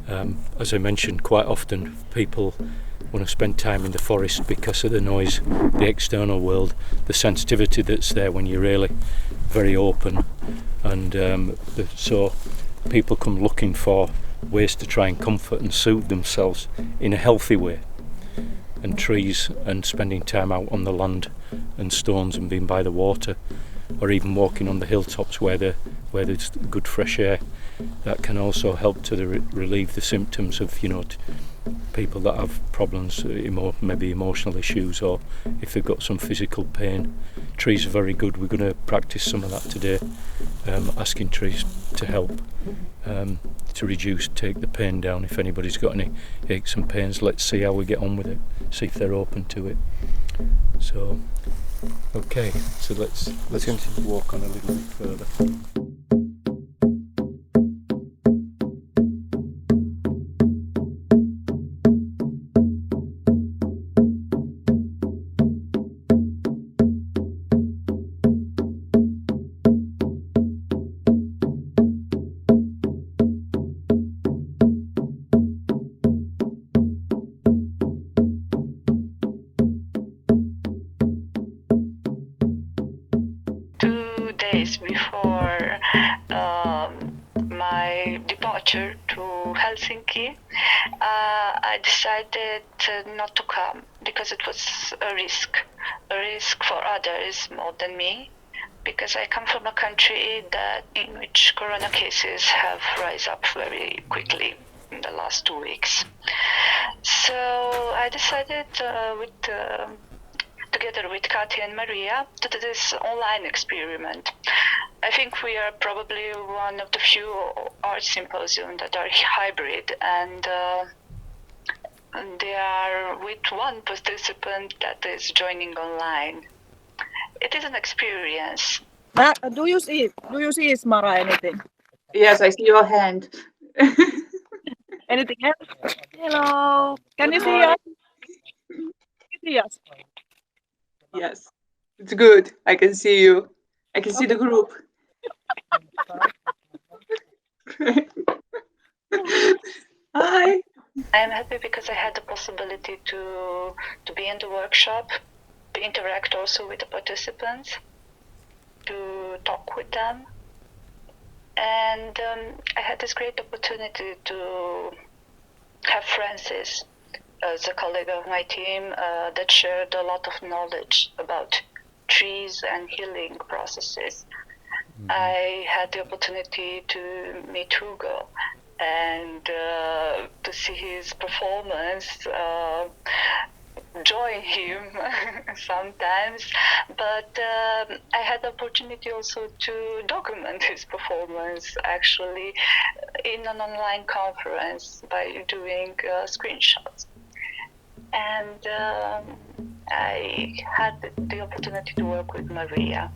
As I mentioned, quite often people want to spend time in the forest because of the noise, the external world, the sensitivity that's there when you're really very open, and so people come looking for ways to try and comfort and soothe themselves in a healthy way. And trees and spending time out on the land and stones and being by the water, or even walking on the hilltops where there's good fresh air, that can also help to relieve the symptoms of people that have problems, maybe emotional issues, or if they've got some physical pain. Trees are very good. We're going to practice some of that today, asking trees to help to take the pain down. If anybody's got any aches and pains, let's see how we get on with it, see if they're open to it. So okay, so let's walk on a little bit further. Before my departure to Helsinki, I decided not to come because it was a risk for others more than me, because I come from a country in which corona cases have risen up very quickly in the last 2 weeks. So I decided together with Katya and Maria, to do this online experiment. I think we are probably one of the few art symposiums that are hybrid, and they are with one participant that is joining online. It is an experience. Do you see Ismara anything? Yes, I see your hand. Anything else? Hello. Can you see us? Yes. Yes, it's good. I can see you. I can see the group. Hi. I'm happy because I had the possibility to be in the workshop, to interact also with the participants, to talk with them. And I had this great opportunity to have Francis as a colleague of my team that shared a lot of knowledge about trees and healing processes. Mm-hmm. I had the opportunity to meet Hugo and to see his performance, join him sometimes, but I had the opportunity also to document his performance actually in an online conference by doing screenshots. And I had the opportunity to work with Maria.